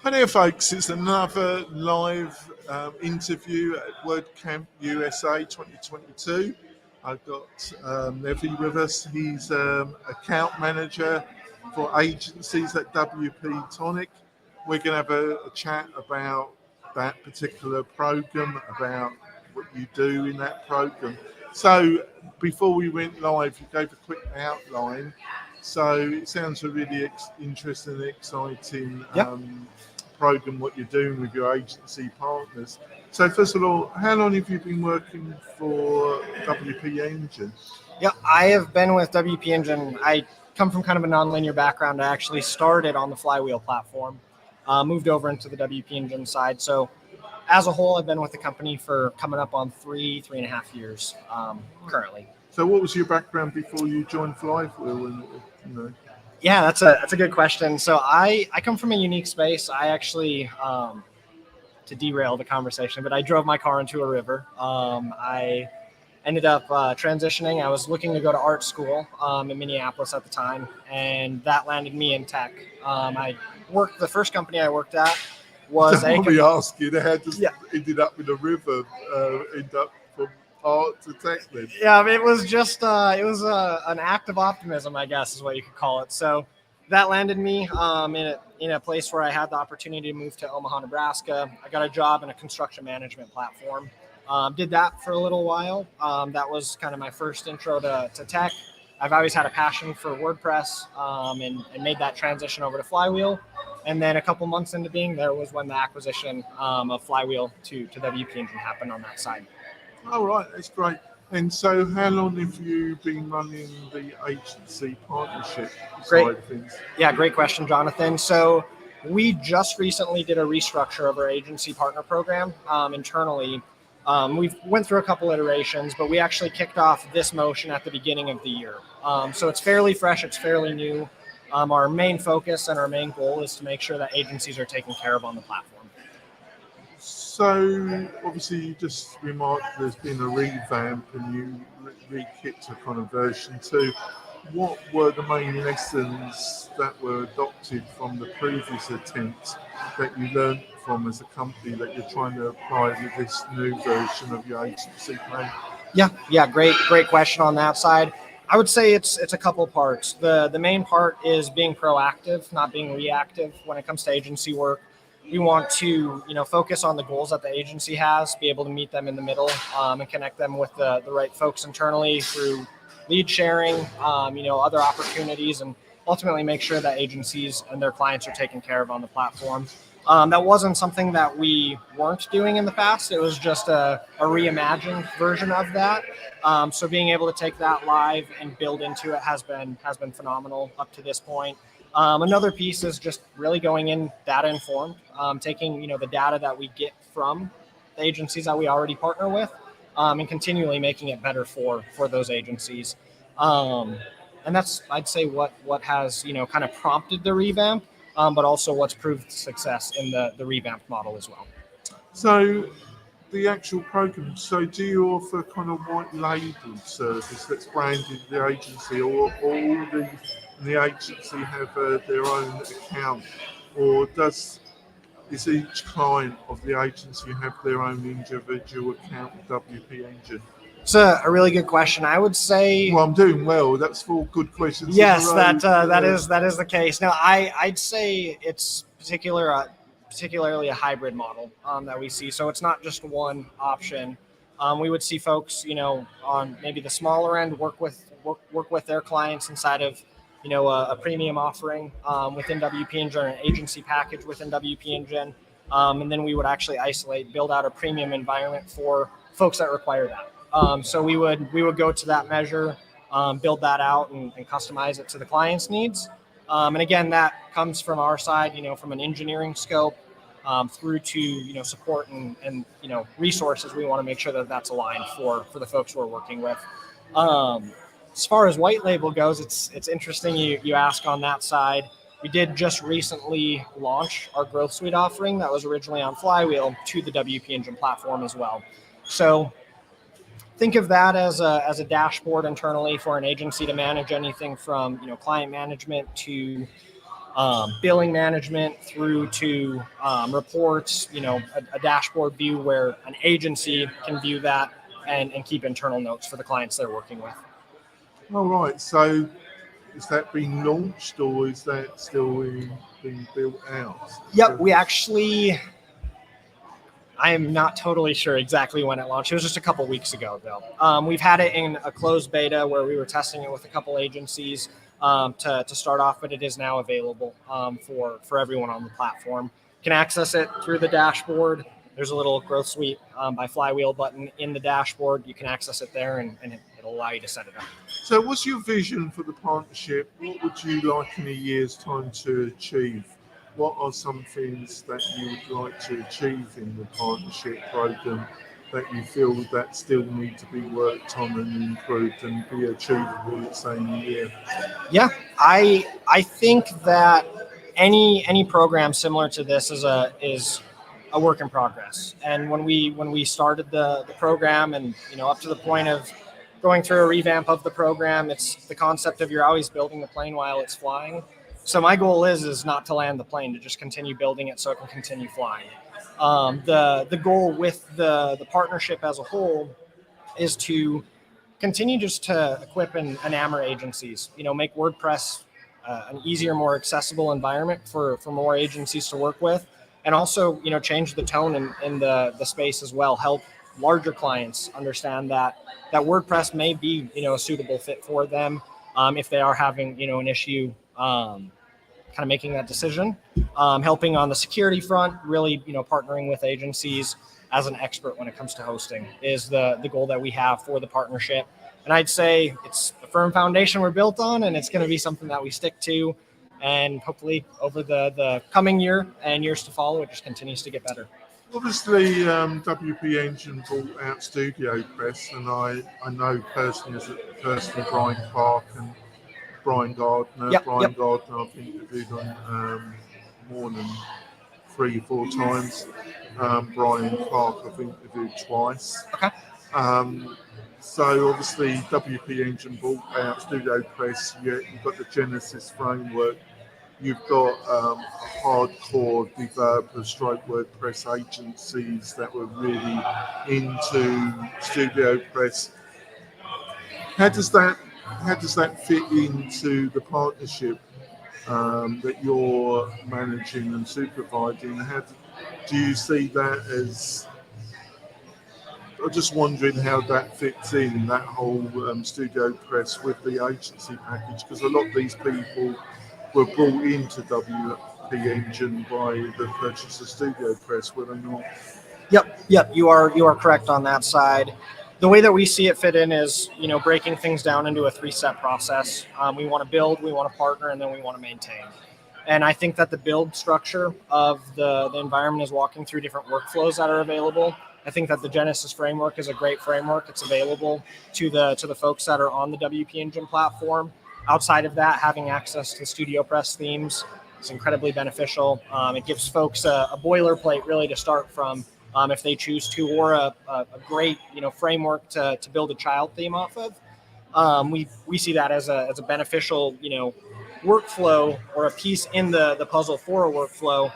Hi there, folks. It's another live interview at WordCampUSA 2022. I've got Levi with us. He's account manager for agencies at WP-Tonic. We're going to have a chat about that particular program, about what you do in that program. So before we went live, you gave a quick outline. So it sounds a really interesting and exciting program, what you're doing with your agency partners. So first of all, how long have you been working for WP Engine? Yeah, I have been with WP Engine. I come from kind of a non-linear background. I actually started on the Flywheel platform, moved over into the WP Engine side. So as a whole, I've been with the company for coming up on three and a half years currently. So what was your background before you joined Flywheel? Yeah, that's a good question. So I come from a unique space. I actually, to derail the conversation, but I drove my car into a river. I ended up transitioning. I was looking to go to art school in Minneapolis at the time, and that landed me in tech. The first company I worked at was Let me ask you, how just ended up in a river, end up from art to tech then? Yeah, it was just an act of optimism, I guess, is what you could call it. So that landed me in a place where I had the opportunity to move to Omaha, Nebraska. I got a job in a construction management platform. Did that for a little while. That was kind of my first intro to tech. I've always had a passion for WordPress and made that transition over to Flywheel. And then a couple months into being there was when the acquisition of Flywheel to WP Engine happened on that side. All right, that's great. And so how long have you been running the agency partnership side of things? Yeah, great question, Jonathan. So we just recently did a restructure of our agency partner program internally. We've went through a couple iterations, but we actually kicked off this motion at the beginning of the year. So it's fairly fresh, it's fairly new. Our main focus and our main goal is to make sure that agencies are taken care of on the platform. So obviously you just remarked there's been a revamp and you re-kicked a kind of version 2. What were the main lessons that were adopted from the previous attempts that you learned from as a company that you're trying to apply with this new version of your agency plan? Yeah, great question on that side. I would say it's a couple parts. The main part is being proactive, not being reactive when it comes to agency work. We want to, focus on the goals that the agency has, be able to meet them in the middle, and connect them with the right folks internally through lead sharing, other opportunities, and ultimately make sure that agencies and their clients are taken care of on the platform. That wasn't something that we weren't doing in the past. It was just a reimagined version of that. So being able to take that live and build into it has been phenomenal up to this point. Another piece is just really going in data informed, taking the data that we get from the agencies that we already partner with, and continually making it better for those agencies. And that's, I'd say, what has kind of prompted the revamp, but also what's proved success in the revamped model as well. So the actual program, so do you offer kind of white label service that's branded the agency, or all the agency have their own account, or is each client of the agency have their own individual account with WP Engine? It's a really good question. I would say. Well, I'm doing well. That's 4 good questions. Yes, that is the case. Now, I'd say it's particularly a hybrid model that we see. So it's not just one option. We would see folks, on maybe the smaller end, work with their clients inside of, a premium offering within WP Engine, or an agency package within WP Engine, and then we would actually build out a premium environment for folks that require that. So we would go to that measure, build that out, and customize it to the client's needs. And again, that comes from our side, from an engineering scope through to support and resources. We want to make sure that that's aligned for the folks we're working with. As far as white label goes, it's interesting you ask on that side. We did just recently launch our Growth Suite offering that was originally on Flywheel to the WP Engine platform as well. So think of that as a dashboard internally for an agency to manage anything from client management to billing management through to reports, a dashboard view where an agency can view that and keep internal notes for the clients they're working with. All right. So is that being launched or is that still being built out? Yep, I am not totally sure exactly when it launched. It was just a couple weeks ago, though. We've had it in a closed beta where we were testing it with a couple agencies to start off, but it is now available for everyone on the platform. You can access it through the dashboard. There's a little growth suite by Flywheel button in the dashboard. You can access it there, and it'll allow you to set it up. So what's your vision for the partnership? What would you like in a year's time to achieve? What are some things that you would like to achieve in the partnership program that you feel that still need to be worked on and improved and be achievable, let's say, in a year? Yeah, I think that any program similar to this is a work in progress. And when we started the program, and up to the point of going through a revamp of the program, it's the concept of you're always building the plane while it's flying. So my goal is not to land the plane, to just continue building it so it can continue flying. The goal with the partnership as a whole is to continue just to equip and enamor agencies, make WordPress an easier, more accessible environment for more agencies to work with, and also, change the tone in the space as well, help larger clients understand that WordPress may be, a suitable fit for them if they are having, an issue kind of making that decision, helping on the security front, really, partnering with agencies as an expert when it comes to hosting is the goal that we have for the partnership. And I'd say it's a firm foundation we're built on, and it's going to be something that we stick to. And hopefully over the coming year and years to follow, it just continues to get better. Obviously, WP Engine bought out Studio Press, and I know personally Brian Clark and Brian Gardner. Gardner I've interviewed on more than 3-4 times. Brian Clark I've interviewed twice. Okay. So obviously WP Engine bought out Studio Press. You've got the Genesis framework. You've got hardcore developers, WordPress agencies that were really into Studio Press. How does that fit into the partnership that you're managing and supervising? How do you see that as? I'm just wondering how that fits in, that whole Studio Press with the agency package, because a lot of these people were brought into WP Engine by the purchase of Studio Press, were they not? Yep. You are correct on that side. The way that we see it fit in is, breaking things down into a 3-step process. We want to build, we want to partner, and then we want to maintain. And I think that the build structure of the environment is walking through different workflows that are available. I think that the Genesis framework is a great framework. It's available to the folks that are on the WP Engine platform. Outside of that, having access to Studio Press themes is incredibly beneficial. It gives folks a boilerplate really to start from if they choose to, or a great framework to build a child theme off of. We see that as a beneficial workflow or a piece in the puzzle for a workflow.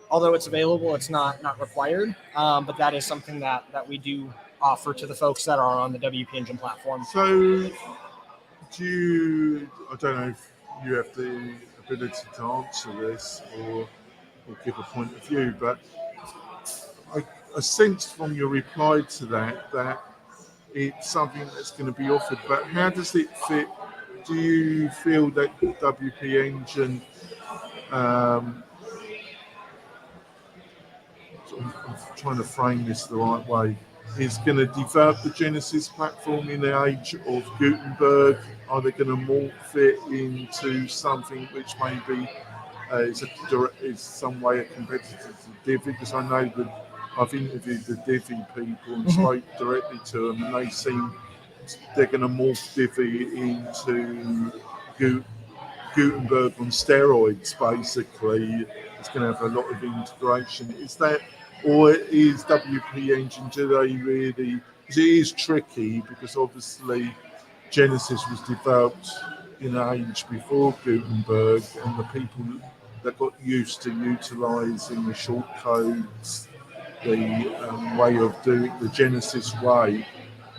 Although it's available, it's not required, but that is something that we do offer to the folks that are on the WP Engine platform. So I don't know if you have the ability to answer this or give a point of view, but I sensed from your reply to that it's something that's going to be offered, but how does it fit? Do you feel that WP Engine, I'm trying to frame this the right way, is going to develop the Genesis platform in the age of Gutenberg? Are they going to morph it into something which maybe is some way a competitor to Divi? Because I know that I've interviewed the Divi people and spoke directly to them, and they seem they're going to morph Divi into Gutenberg on steroids, basically. It's going to have a lot of integration. Is that, or is WP Engine, do they really, because it is tricky, because obviously Genesis was developed in an age before Gutenberg, and the people that got used to utilising the short codes, the way of doing the Genesis way,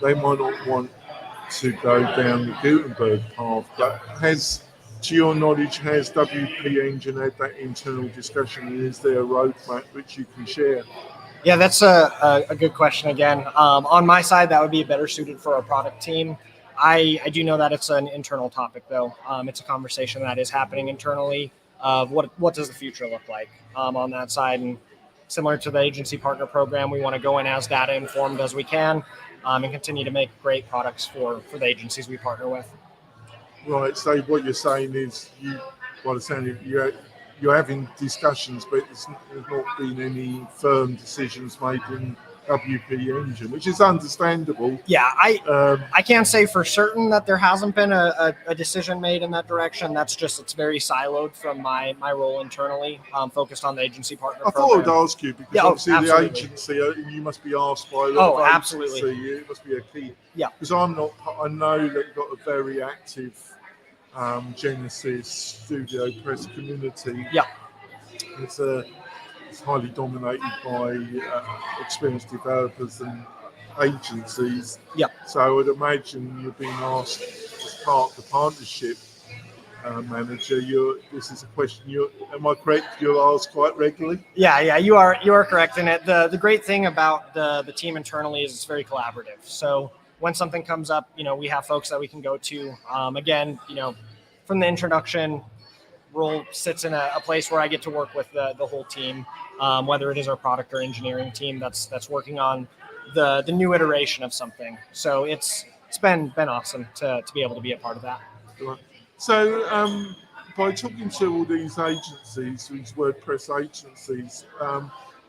they might not want to go down the Gutenberg path. But to your knowledge, has WP Engine had that internal discussion, and is there a roadmap which you can share? Yeah, that's a good question again. On my side, that would be better suited for our product team. I do know that it's an internal topic, though. It's a conversation that is happening internally of what does the future look like on that side. And similar to the agency partner program, we want to go in as data informed as we can and continue to make great products for the agencies we partner with. Right. So what you're saying is, by the sound of it, you're having discussions, but there's not been any firm decisions made in WP Engine, which is understandable. Yeah, I can't say for certain that there hasn't been a decision made in that direction. That's just, it's very siloed from my role internally, focused on the agency partner program. I thought I'd ask you, because obviously absolutely. The agency, you must be asked by a lot of absolutely. agency. It must be a key. Yeah. Because I know that you've got a very active Genesis Studio Press community. Yeah. It's highly dominated by experienced developers and agencies. Yeah. So I would imagine you're being asked as part of the partnership manager. This is a question. Am I correct? You're asked quite regularly. Yeah. You are correct in it. The great thing about the team internally is it's very collaborative. So when something comes up, we have folks that we can go to. Again, from the introduction, role sits in a place where I get to work with the whole team, whether it is our product or engineering team that's working on the new iteration of something. So it's been awesome to be able to be a part of that. Right. So by talking to all these agencies, these WordPress agencies,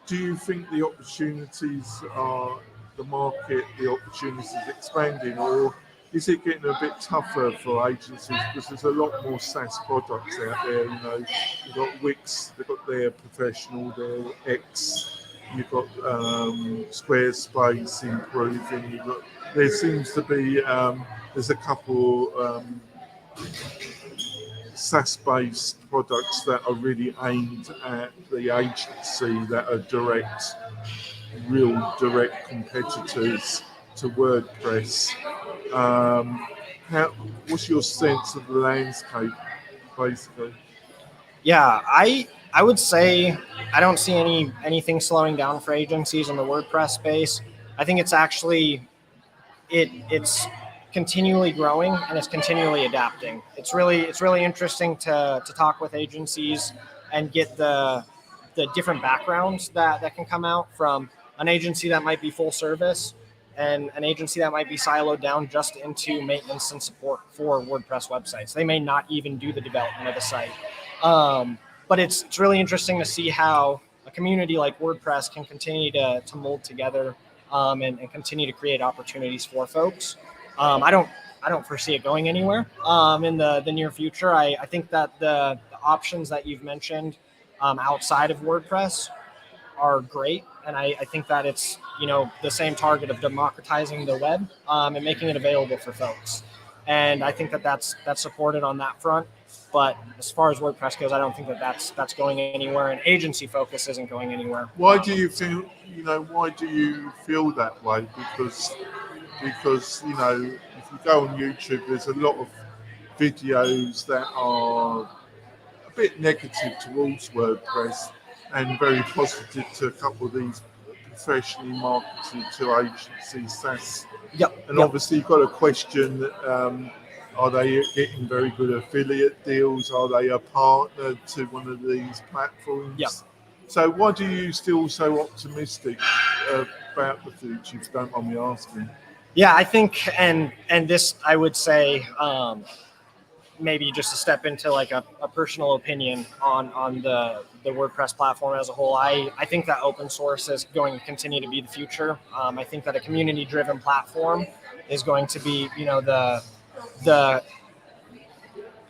do you think the opportunities are the market, the opportunities expanding, or is it getting a bit tougher for agencies, because there's a lot more SaaS products out there? You've got Wix, they've got their professional, their X, you've got Squarespace improving. There seems to be there's a couple SaaS-based products that are really aimed at the agency, that are real direct competitors to WordPress. What's your sense of the landscape, basically? Yeah, I would say I don't see anything slowing down for agencies in the WordPress space. I think it's actually it's continually growing and it's continually adapting. It's really interesting to talk with agencies and get the different backgrounds that can come out from an agency that might be full service and an agency that might be siloed down just into maintenance and support for WordPress websites. They may not even do the development of the site. But it's really interesting to see how a community like WordPress can continue to mold together and continue to create opportunities for folks. I don't foresee it going anywhere in the near future. I think that the options that you've mentioned outside of WordPress are great, and I think that it's the same target of democratizing the web and making it available for folks. And I think that that's supported on that front. But as far as WordPress goes, I don't think that that's going anywhere, and agency focus isn't going anywhere. Why do you feel? Why do you feel that way? Because if you go on YouTube, there's a lot of videos that are a bit negative towards WordPress and very positive to a couple of these professionally marketed to agencies, SaaS. And obviously you've got to question, are they getting very good affiliate deals? Are they a partner to one of these platforms? So why do you still so optimistic about the future, if you don't mind me asking? Yeah, I think, and this I would say, maybe just to step into like a personal opinion on the WordPress platform as a whole. I think that open source is going to continue to be the future. I think that a community-driven platform is going to be, the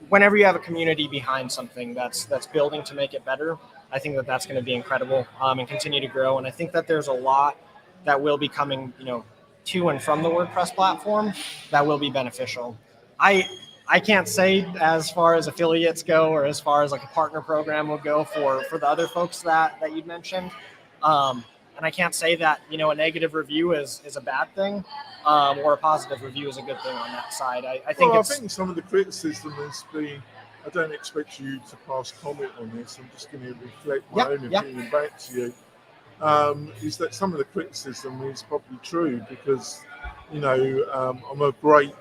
whenever you have a community behind something that's building to make it better, I think that that's going to be incredible and continue to grow. And I think that there's a lot that will be coming, to and from the WordPress platform that will be beneficial. I can't say as far as affiliates go or as far as like a partner program will go for the other folks that you'd mentioned. And I can't say that, you know, a negative review is a bad thing, or a positive review is a good thing on that side. I think I think some of the criticism has been, I don't expect you to pass comment on this, I'm just going to reflect my own opinion back to you, is that some of the criticism is probably true because, you know, I'm a great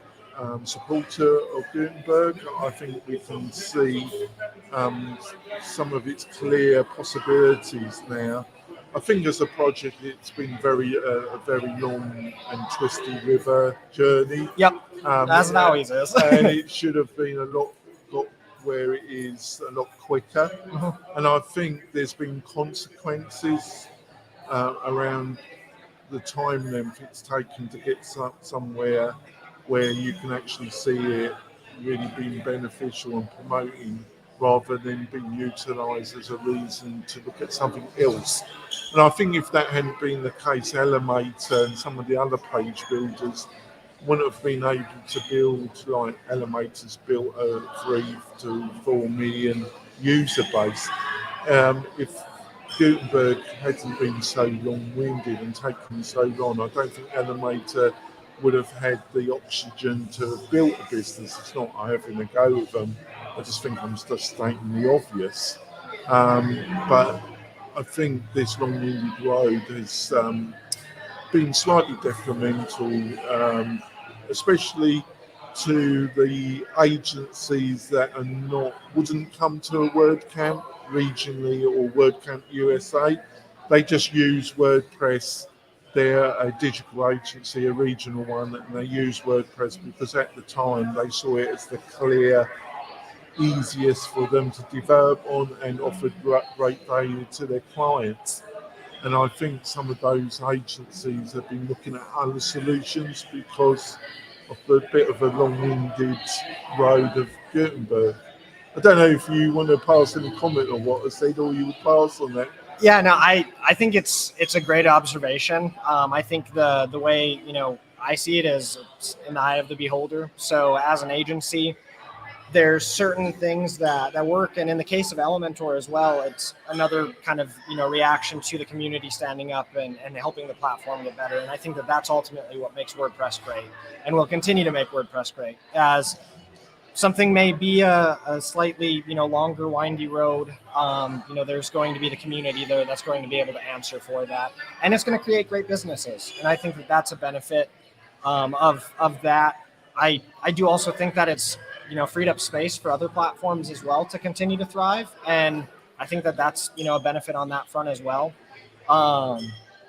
supporter of Gutenberg. I think we can see some of its clear possibilities now. I think as a project, it's been a very long and twisty river journey. Yep, as it always is. And it should have been got where it is a lot quicker. And I think there's been consequences around the time length it's taken to get somewhere where you can actually see it really being beneficial and promoting rather than being utilised as a reason to look at something else. And I think if that hadn't been the case, Elementor and some of the other page builders wouldn't have been able to build like Elementor's built a 3 to 4 million user base. If Gutenberg hadn't been so long-winded and taken so long, I don't think Elementor would have had the oxygen to have built a business. It's not having a go with them. I just think I'm just stating the obvious. But I think this long-winded road has been slightly detrimental, especially to the agencies that wouldn't come to a WordCamp regionally or WordCamp USA. They just use WordPress. They're a digital agency, a regional one, and they use WordPress because at the time they saw it as the clear, easiest for them to develop on and offered great value to their clients. And I think some of those agencies have been looking at other solutions because of the bit of a long-winded road of Gutenberg. I don't know if you want to pass any comment on what I said or you would pass on that. Yeah, no, I think it's a great observation. I think the way, you know, I see it is it's in the eye of the beholder. So as an agency, there's certain things that work, and in the case of Elementor as well, it's another kind of, you know, reaction to the community standing up and helping the platform get better. And I think that that's ultimately what makes WordPress great, and will continue to make WordPress great. As something may be a slightly, you know, longer, windy road, you know, there's going to be the community there that's going to be able to answer for that, and it's going to create great businesses. And I think that that's a benefit of that. I do also think that it's, you know, freed up space for other platforms as well to continue to thrive. And I think that that's, you know, a benefit on that front as well.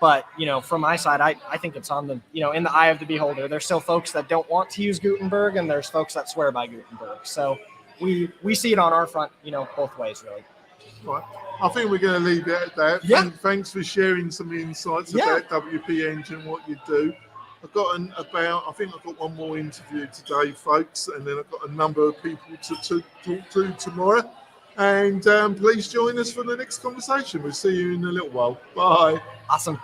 But, you know, from my side, I think it's on the, you know, in the eye of the beholder. There's still folks that don't want to use Gutenberg, and there's folks that swear by Gutenberg. So we see it on our front, you know, both ways, really. Right. I think we're going to leave it at that. Yeah. And thanks for sharing some insights about WP Engine, what you do. I think I've got one more interview today, folks, and then I've got a number of people to talk to tomorrow. And please join us for the next conversation. We'll see you in a little while. Bye. Awesome.